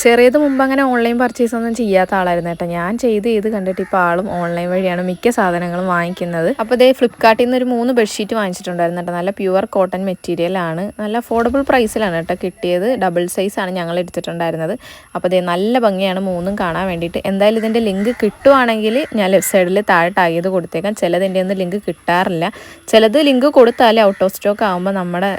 ചെറിയത് മുമ്പ് അങ്ങനെ ഓൺലൈൻ പർച്ചേസ് ഒന്നും ചെയ്യാത്ത ആളായിരുന്നു കേട്ടോ. ഞാൻ ചെയ്ത് കണ്ടിട്ട് ഇപ്പോൾ ആളും ഓൺലൈൻ വഴിയാണ് മിക്ക സാധനങ്ങളും വാങ്ങിക്കുന്നത്. അപ്പോൾ ഇതേ ഫ്ലിപ്കാർട്ടിൽ നിന്ന് ഒരു 3 ബെഡ്ഷീറ്റ് വാങ്ങിച്ചിട്ടുണ്ടായിരുന്നു കേട്ടോ. നല്ല പ്യുവർ കോട്ടൺ മെറ്റീരിയലാണ്, നല്ല അഫോർഡബിൾ പ്രൈസിലാണ് കേട്ടോ കിട്ടിയത്. ഡബിൾ സൈസാണ് ഞങ്ങൾ എടുത്തിട്ടുണ്ടായിരുന്നത്. അപ്പോൾ ഇതേ നല്ല ഭംഗിയാണ് 3ഉം കാണാൻ വേണ്ടിയിട്ട്. എന്തായാലും ഇതിൻ്റെ ലിങ്ക് കിട്ടുവാണെങ്കിൽ ഞാൻ ലെഫ്റ്റ് സൈഡിൽ താഴെ ടാഗ് ചെയ്ത് കൊടുത്തേക്കാം. ചിലതിൻ്റെ ഒന്നും ലിങ്ക് കിട്ടാറില്ല. ചിലത് ലിങ്ക് കൊടുത്താലേ ഔട്ട് ഓഫ് സ്റ്റോക്ക് ആകുമ്പോൾ നമ്മുടെ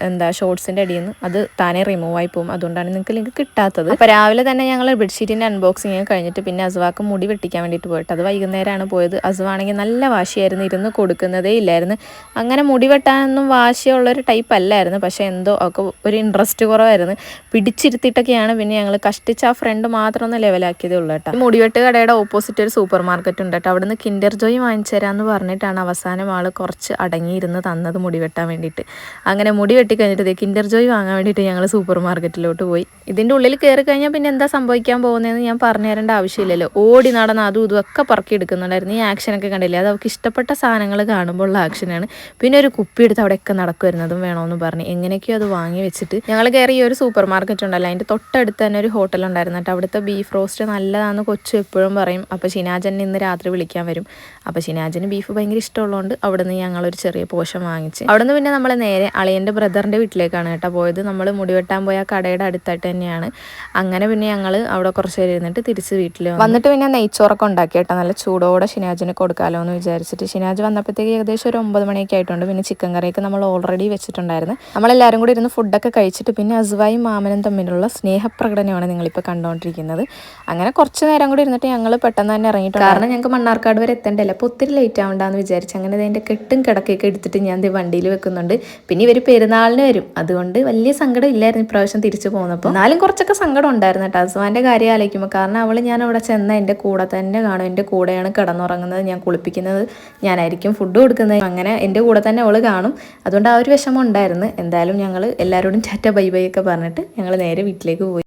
ഷോർട്സിൻ്റെ അടിയിൽ നിന്ന് അത് താനേ റിമൂവ് ആയി പോകും. അതുകൊണ്ടാണ് നിങ്ങൾക്ക് ലിങ്ക് കിട്ടാത്തത്. അപ്പോൾ രാവിലെ തന്നെ ഞങ്ങൾ ബെഡ്ഷീറ്റിൻ്റെ അൺബോക്സിങ് കഴിഞ്ഞിട്ട് പിന്നെ അസുവാക്ക് മുടി വെട്ടിക്കാൻ വേണ്ടിയിട്ട് പോയിട്ട് അത് വൈകുന്നേരമാണ് പോയത്. അസുവാണെങ്കിൽ നല്ല വാശിയായിരുന്നു, ഇരുന്ന് കൊടുക്കുന്നതേ ഇല്ലായിരുന്നു. അങ്ങനെ മുടി വെട്ടാനൊന്നും വാശിയുള്ളൊരു ടൈപ്പ് അല്ലായിരുന്നു. പക്ഷേ എന്തോ ഒക്കെ ഒരു ഇൻട്രസ്റ്റ് കുറവായിരുന്നു. പിടിച്ചിരുത്തിയിട്ടൊക്കെയാണ് പിന്നെ ഞങ്ങൾ കഷ്ടിച്ച് ആ ഫ്രണ്ട് മാത്രം ഒന്ന് ലെവലാക്കിയതേ ഉള്ളൂ കേട്ടോ. മുടിവെട്ട് കടയുടെ ഓപ്പോസിറ്റ് ഒരു സൂപ്പർ മാർക്കറ്റ് ഉണ്ട് കേട്ടോ. അവിടെ നിന്ന് കിൻഡർ ജോയ് വാങ്ങിച്ചു തരാമെന്ന് പറഞ്ഞിട്ടാണ് അവസാനം ആൾ കുറച്ച് അടങ്ങിയിരുന്ന് തന്നത് മുടി വെട്ടാൻ വേണ്ടിയിട്ട്. അങ്ങനെ മുടി വെട്ടി കഴിഞ്ഞിട്ട് കിൻഡർ ജോയ് വാങ്ങാൻ വേണ്ടിയിട്ട് ഞങ്ങൾ സൂപ്പർ മാർക്കറ്റിലോട്ട് പോയി. ഇതിൻ്റെ ഉള്ളിൽ കയറി കഴിഞ്ഞാൽ പിന്നെ എന്താ സംഭവിക്കാൻ പോകുന്നതെന്ന് ഞാൻ പറഞ്ഞു തരേണ്ട ആവശ്യമില്ലല്ലോ. ഓടി നടന്ന് അതും ഇതും ഒക്കെ പറക്കി എടുക്കുന്നുണ്ടായിരുന്നു. ഈ ആക്ഷനൊക്കെ കണ്ടില്ലേ, അത് അവർക്ക് ഇഷ്ടപ്പെട്ട സാധനങ്ങൾ കാണുമ്പോൾ ഉള്ള ആക്ഷനാണ്. പിന്നെ ഒരു കുപ്പി എടുത്ത് അവിടെയൊക്കെ നടക്കുമായിരുന്നതും വേണമെന്ന് പറഞ്ഞ് എങ്ങനെയൊക്കെയോ അത് വാങ്ങി വെച്ചിട്ട് ഞങ്ങൾ കയറി ഈ ഒരു സൂപ്പർ മാർക്കറ്റ് ഉണ്ടല്ലോ, അതിൻ്റെ തൊട്ടടുത്ത് തന്നെ ഒരു ഹോട്ടൽ ഉണ്ടായിരുന്നു കേട്ടോ. അവിടുത്തെ ബീഫ് റോസ്റ്റ് നല്ലതാണെന്ന് കൊച്ചു എപ്പോഴും പറയും. അപ്പോൾ ഷിനാജൻ ഇന്ന് രാത്രി വിളിക്കാൻ വരും. അപ്പോൾ ഷിനാജന് ബീഫ് ഭയങ്കര ഇഷ്ടമുള്ളതുകൊണ്ട് അവിടെ നിന്ന് ഞങ്ങളൊരു ചെറിയ പോഷൻ വാങ്ങിച്ച് അവിടെ നിന്ന് പിന്നെ നമ്മൾ നേരെ അളിയൻ്റെ ബ്രദറിൻ്റെ വീട്ടിലേക്കാണ് കേട്ടോ പോയത്. നമ്മൾ മുടി വെട്ടാൻ പോയ കടയുടെ അടുത്തായിട്ട് തന്നെയാണ്. അങ്ങനെ പിന്നെ ഞങ്ങൾ അവിടെ കുറച്ച് പേര് ഇരുന്നിട്ട് തിരിച്ച് വീട്ടിൽ വന്നിട്ട് പിന്നെ നെയ്ച്ചോറൊക്കെ ഉണ്ടാക്കി കേട്ടോ. നല്ല ചൂടോടെ ഷിനാജിന് കൊടുക്കാമല്ലോ എന്ന് വിചാരിച്ചിട്ട്. ഷിനാജ് വന്നപ്പോഴത്തേക്ക് ഏകദേശം ഒരു 9 മണിയൊക്കെ ആയിട്ടുണ്ട്. പിന്നെ ചിക്കൻ കറിയൊക്കെ നമ്മൾ ഓൾറെഡി വെച്ചിട്ടുണ്ടായിരുന്നു. നമ്മളെല്ലാവരും കൂടി ഇരുന്ന് ഫുഡൊക്കെ കഴിച്ചിട്ട് പിന്നെ അസുവായും മാമനും തമ്മിലുള്ള സ്നേഹപ്രകടനമാണ് നിങ്ങളിപ്പോൾ കണ്ടുകൊണ്ടിരിക്കുന്നത്. അങ്ങനെ കുറച്ച് നേരം കൂടി ഇരുന്നിട്ട് ഞങ്ങൾ പെട്ടെന്ന് തന്നെ ഇറങ്ങിയിട്ടുണ്ട്. കാരണം ഞങ്ങൾക്ക് മണ്ണാർക്കാട് വരെ എത്തേണ്ടല്ലോ. അപ്പോൾ ഒത്തിരി ലേറ്റ് ആവണ്ടെന്ന് വിചാരിച്ചു. അങ്ങനെ അതിൻ്റെ കെട്ടും കിടക്കൊക്കെ എടുത്തിട്ട് ഞാൻ വണ്ടിയിൽ വെക്കുന്നുണ്ട്. പിന്നെ ഇവർ പെരുന്നാളിന് വരും, അതുകൊണ്ട് വലിയ സങ്കടം ഇല്ലായിരുന്നു ഇപ്രാവശ്യം തിരിച്ചു പോകുന്നപ്പോൾ. എന്നാലും കുറച്ചൊക്കെ സങ്കടം ഉണ്ടായിരുന്നു കേട്ടോ അസുവാൻ്റെ കാര്യം ആലോചിക്കുമ്പോൾ. കാരണം ഞാൻ അവിടെ ചെന്ന എൻ്റെ കൂടെ തന്നെ കാണും. എൻ്റെ കൂടെയാണ് കിടന്നുറങ്ങുന്നത്, ഞാൻ കുളിപ്പിക്കുന്നത് ഞാനായിരിക്കും, ഫുഡ് കൊടുക്കുന്നത്. അങ്ങനെ എൻ്റെ കൂടെ തന്നെ അവൾ കാണും. അതുകൊണ്ട് ആ ഒരു വിഷമം ഉണ്ടായിരുന്നു. എന്തായാലും ഞങ്ങൾ എല്ലാവരോടും ടാറ്റ ബൈ ബൈ ഒക്കെ പറഞ്ഞിട്ട് ഞങ്ങൾ നേരെ വീട്ടിലേക്ക് പോയി.